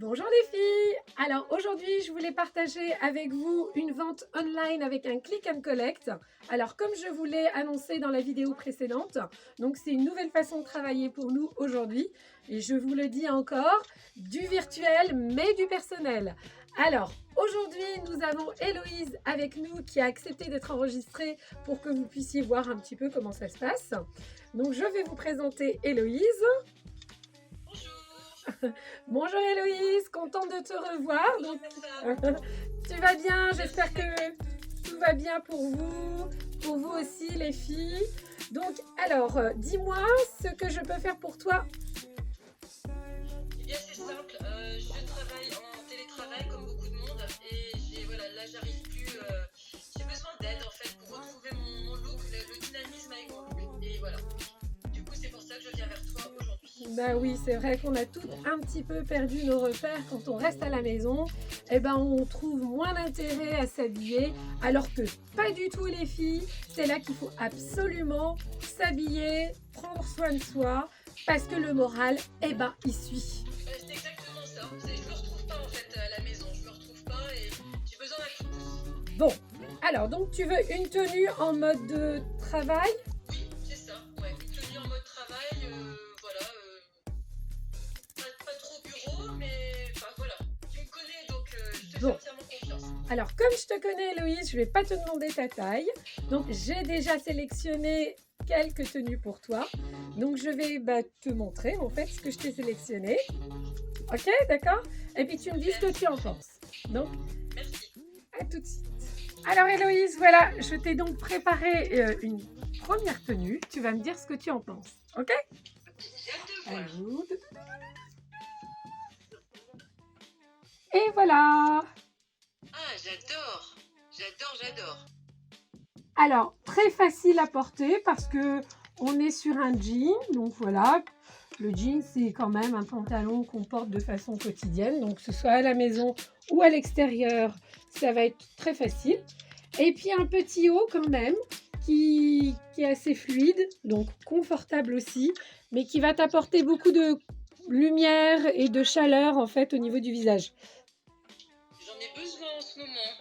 Bonjour les filles! Alors aujourd'hui je voulais partager avec vous une vente online avec un click and collect. Alors comme je vous l'ai annoncé dans la vidéo précédente, donc c'est une nouvelle façon de travailler pour nous aujourd'hui. Et je vous le dis encore, du virtuel mais du personnel. Alors aujourd'hui nous avons Héloïse avec nous qui a accepté d'être enregistrée pour que vous puissiez voir un petit peu comment ça se passe. Donc je vais vous présenter Héloïse. Bonjour Héloïse, contente de te revoir. Donc, tu vas bien? J'espère que tout va bien pour vous aussi les filles. Donc alors, dis-moi ce que je peux faire pour toi. Eh bien, c'est simple, je travaille en télétravail comme beaucoup de monde et là j'arrive plus, j'ai besoin d'aide en fait pour retrouver mon look, le dynamisme avec mon look. Et voilà, du coup c'est pour ça que je viens vers toi aujourd'hui. Bah oui, c'est vrai qu'on a toutes un petit peu perdu nos repères quand on reste à la maison. Eh ben, on trouve moins d'intérêt à s'habiller, alors que pas du tout les filles. C'est là qu'il faut absolument s'habiller, prendre soin de soi, parce que le moral, eh ben, il suit. C'est exactement ça, je me retrouve pas en fait à la maison, je me retrouve pas et j'ai besoin d'un coup de pouce. Bon, alors donc tu veux une tenue en mode de travail? Oui, c'est ça, ouais, une tenue en mode travail, pas trop bureau, mais enfin voilà, tu me connais donc je te fais Bon. entièrement confiance. Alors, comme je te connais, Héloïse, je ne vais pas te demander ta taille. Donc, j'ai déjà sélectionné quelques tenues pour toi. Donc, je vais te montrer en fait ce que je t'ai sélectionné. Ok, d'accord? Et puis, tu me dis ce que tu en penses. Donc, Merci. à tout de suite. Alors, Héloïse, voilà, je t'ai donc préparé une première tenue. Tu vas me dire ce que tu en penses. Ok? J'ai hâte de voir. Alors, et voilà! Ah, j'adore. Alors, très facile à porter parce que on est sur un jean. Donc voilà, le jean, c'est quand même un pantalon qu'on porte de façon quotidienne. Donc, que ce soit à la maison ou à l'extérieur, ça va être très facile. Et puis, un petit haut quand même qui est assez fluide, donc confortable aussi, mais qui va t'apporter beaucoup de lumière et de chaleur en fait au niveau du visage. J'en ai besoin en ce moment.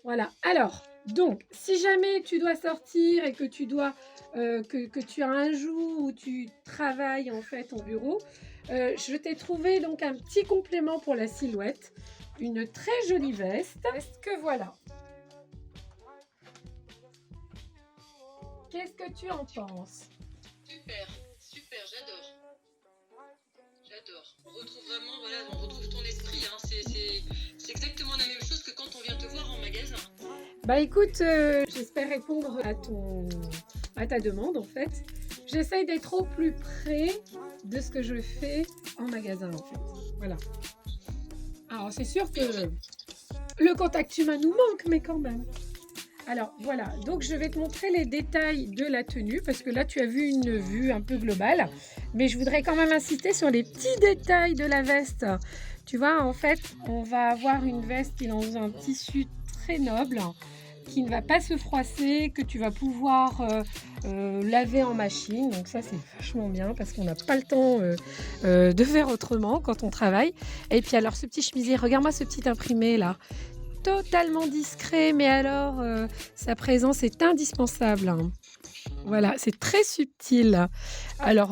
Voilà. Alors, donc, si jamais tu dois sortir et que tu dois que tu as un jour où tu travailles en fait en bureau, je t'ai trouvé donc un petit complément pour la silhouette, une très jolie veste. Est-ce que voilà? Qu'est-ce que tu en penses? Super, j'adore. On retrouve vraiment, on retrouve ton esprit, hein. C'est exactement la même chose que quand on vient te voir en magasin. Bah écoute, j'espère répondre à ta demande en fait. J'essaye d'être au plus près de ce que je fais en magasin en fait. Voilà. Alors c'est sûr que le contact humain nous manque, mais quand même. Alors voilà, donc je vais te montrer les détails de la tenue parce que là tu as vu une vue un peu globale, mais je voudrais quand même insister sur les petits détails de la veste. Tu vois, en fait, on va avoir une veste qui est dans un tissu très noble, qui ne va pas se froisser, que tu vas pouvoir laver en machine. Donc ça c'est vachement bien parce qu'on n'a pas le temps de faire autrement quand on travaille. Et puis alors ce petit chemisier, regarde-moi ce petit imprimé là. Totalement discret, mais alors sa présence est indispensable, hein. Voilà, c'est très subtil. Alors,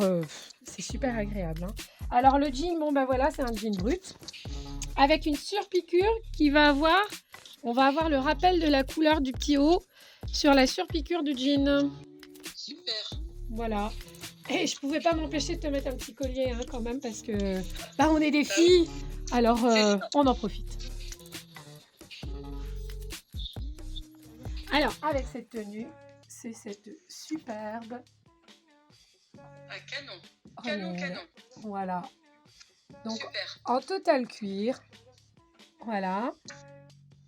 c'est super agréable, hein. Alors, le jean, bon ben voilà, c'est un jean brut avec une surpiqûre qui va avoir, on va avoir le rappel de la couleur du petit haut sur la surpiqûre du jean. Super. Voilà. Et je pouvais pas m'empêcher de te mettre un petit collier hein, quand même parce que on est des filles, alors on en profite. Alors, avec cette tenue, c'est cette superbe Canon. Voilà. Donc, Super. en total cuir. Voilà.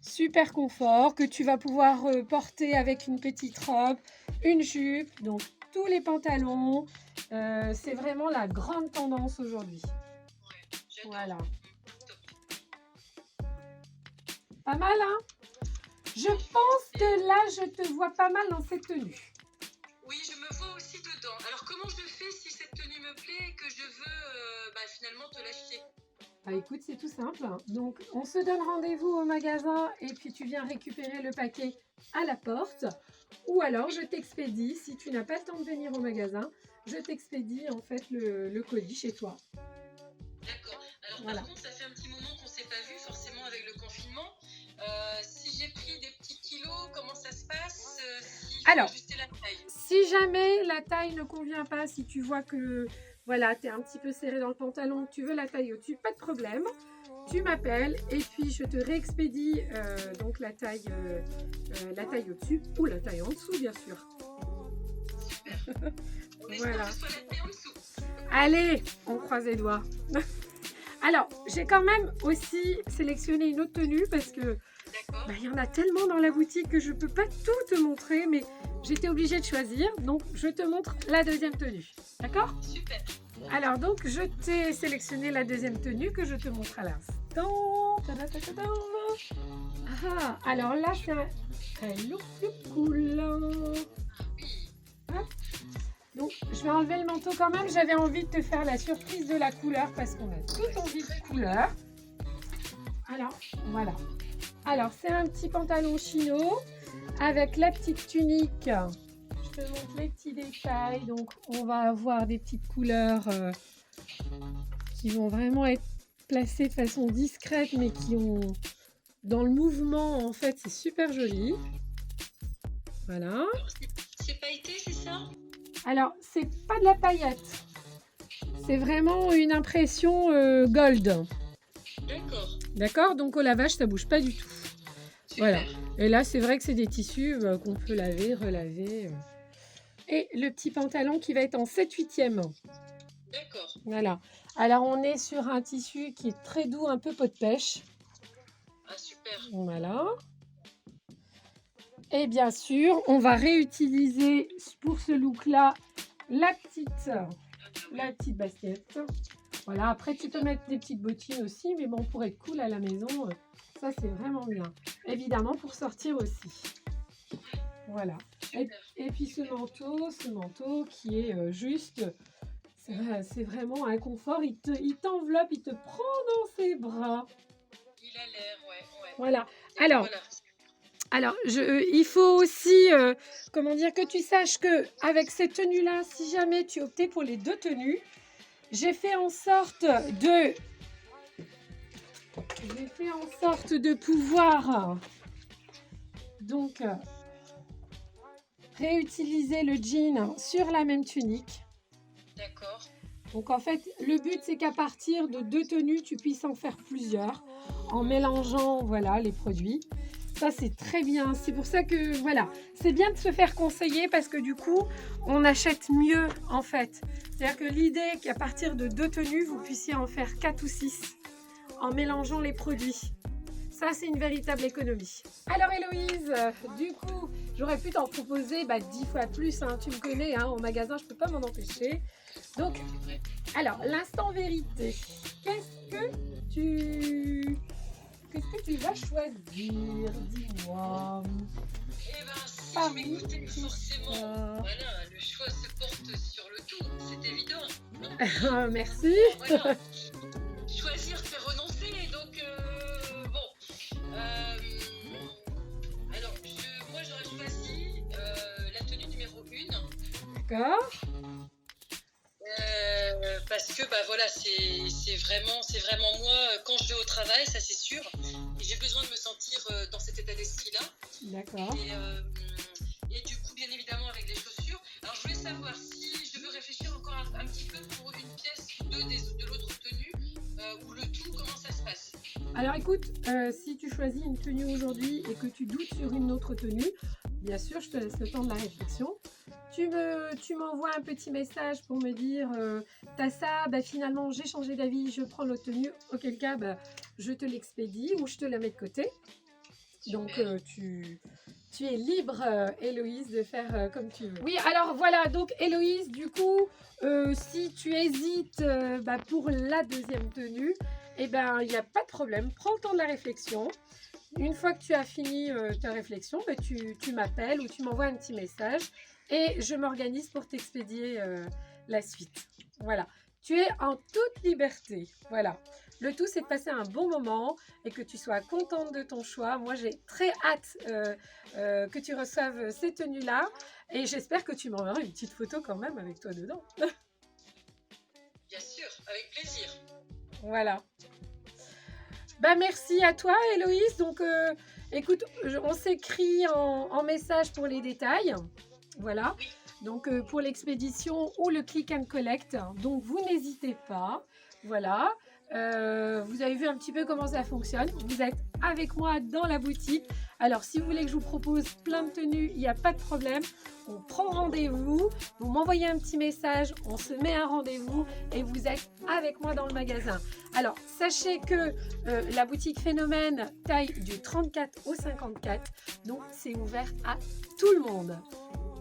Super confort que tu vas pouvoir porter avec une petite robe, une jupe, donc tous les pantalons. C'est vraiment la grande tendance aujourd'hui. Ouais, j'adore. Voilà. Top. Pas mal, hein? Je pense que là, je te vois pas mal dans cette tenue. Oui, je me vois aussi dedans. Alors, comment je fais si cette tenue me plaît et que je veux finalement te l'acheter? Ah, écoute, c'est tout simple. Donc, on se donne rendez-vous au magasin et puis tu viens récupérer le paquet à la porte. Ou alors, je t'expédie, si tu n'as pas le temps de venir au magasin, je t'expédie en fait le colis chez toi. D'accord. Alors Voilà. par contre, ça fait un petit moment qu'on ne s'est pas vu, forcément avec le confinement. Si j'ai pris des petits kilos, comment ça se passe si je Alors, veux ajuster la taille? si jamais la taille ne convient pas, si tu vois que voilà, tu es un petit peu serré dans le pantalon, tu veux la taille au-dessus, pas de problème. Tu m'appelles et puis je te réexpédie donc la taille au-dessus ou la taille en dessous, bien sûr. Super. On espère Voilà. que ce soit la taille en dessous. Allez, on croise les doigts. Alors, j'ai quand même aussi sélectionné une autre tenue parce que D'accord. il y en a tellement dans la boutique que je ne peux pas tout te montrer, mais j'étais obligée de choisir. Donc, je te montre la deuxième tenue. D'accord? Super. Alors, donc, je t'ai sélectionné la deuxième tenue que je te montre à l'instant. Tadadadadam. Ah, alors là, c'est un look plus cool. Hop. Donc, je vais enlever le manteau quand même. J'avais envie de te faire la surprise de la couleur parce qu'on a tout envie de couleur. Alors, voilà. Alors, c'est un petit pantalon chino avec la petite tunique. Je te montre les petits détails. Donc, on va avoir des petites couleurs qui vont vraiment être placées de façon discrète, mais qui ont dans le mouvement, en fait, c'est super joli. Voilà. C'est pailleté, c'est ça? Alors, c'est pas de la paillette. C'est vraiment une impression gold. D'accord. D'accord? Donc, au lavage, ça bouge pas du tout. Super. Voilà. Et là, c'est vrai que c'est des tissus qu'on peut laver, relaver. Et le petit pantalon qui va être en 7/8e. D'accord. Voilà. Alors, on est sur un tissu qui est très doux, un peu peau de pêche. Ah, super. Voilà. Et bien sûr, on va réutiliser pour ce look-là la petite basket. Voilà. Après, tu peux mettre des petites bottines aussi, mais bon, pour être cool à la maison, ça, c'est vraiment bien. Évidemment, pour sortir aussi. Voilà. Et puis ce manteau qui est juste, c'est vraiment un confort. Il t'enveloppe, il te prend dans ses bras. Il a l'air, ouais. Voilà. Et Alors, voilà. alors il faut aussi, comment dire, que tu saches que avec cette tenue-là, si jamais tu optais pour les deux tenues, j'ai fait en sorte de pouvoir donc réutiliser le jean sur la même tunique. D'accord. Donc en fait, le but c'est qu'à partir de deux tenues, tu puisses en faire plusieurs en mélangeant voilà les produits. Ça c'est très bien. C'est pour ça que voilà, c'est bien de se faire conseiller parce que du coup, on achète mieux en fait. C'est-à-dire que l'idée qu'à partir de deux tenues, vous puissiez en faire 4 ou 6 en mélangeant les produits. Ça, c'est une véritable économie. Alors Héloïse, du coup, j'aurais pu t'en proposer 10 fois plus. Hein, tu me connais, hein, au magasin, je ne peux pas m'en empêcher. Donc, alors, l'instant vérité. Qu'est-ce que tu vas choisir? Dis-moi. Eh ben, si Pas tu m'écoutais, oui, forcément, ça. voilà, le choix se porte sur le tout, c'est évident. Merci. Voilà. Choisir, c'est renoncer, donc bon. Alors, moi, j'aurais choisi la tenue numéro 1. D'accord. Parce que voilà, c'est vraiment moi quand je vais au travail, ça c'est sûr, et j'ai besoin de me sentir dans cet état d'esprit-là. D'accord. Et du coup, bien évidemment, avec les chaussures. Alors, je voulais savoir si je devais réfléchir encore un petit peu pour une pièce ou deux de l'autre tenue, ou le tout, comment ça se passe? Alors écoute, si tu choisis une tenue aujourd'hui et que tu doutes sur une autre tenue, bien sûr, je te laisse le temps de la réflexion. Tu m'envoies un petit message pour me dire t'as ça, finalement j'ai changé d'avis, je prends l'autre tenue, auquel cas je te l'expédie ou je te la mets de côté. Donc tu es libre, Héloïse, de faire comme tu veux. Oui, alors voilà, donc Héloïse, du coup, si tu hésites pour la deuxième tenue, il n'y a pas de problème, prends le temps de la réflexion. Une fois que tu as fini ta réflexion, tu m'appelles ou tu m'envoies un petit message et je m'organise pour t'expédier la suite. Voilà. Tu es en toute liberté. Voilà. Le tout, c'est de passer un bon moment et que tu sois contente de ton choix. Moi, j'ai très hâte que tu reçoives ces tenues-là. Et j'espère que tu m'enverras une petite photo quand même avec toi dedans. Bien sûr, avec plaisir. Voilà. Bah, merci à toi, Héloïse. Donc, écoute, on s'écrit en message pour les détails. Voilà. Oui. Donc, pour l'expédition ou le click and collect. Donc, vous n'hésitez pas. Voilà. Vous avez vu un petit peu comment ça fonctionne. Vous êtes avec moi dans la boutique. Alors, si vous voulez que je vous propose plein de tenues, il n'y a pas de problème. On prend rendez-vous. Vous m'envoyez un petit message. On se met un rendez-vous et vous êtes avec moi dans le magasin. Alors, sachez que la boutique Phénomène taille du 34 au 54. Donc, c'est ouvert à tout le monde.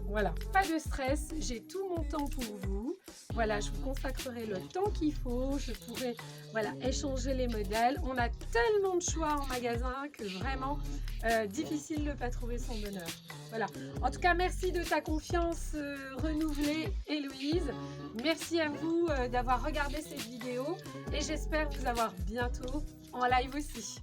Voilà, pas de stress, j'ai tout mon temps pour vous. Voilà, je vous consacrerai le temps qu'il faut. Je pourrai échanger les modèles. On a tellement de choix en magasin que vraiment difficile de ne pas trouver son bonheur. Voilà. En tout cas, merci de ta confiance renouvelée, Héloïse. Merci à vous d'avoir regardé cette vidéo et j'espère vous avoir bientôt en live aussi.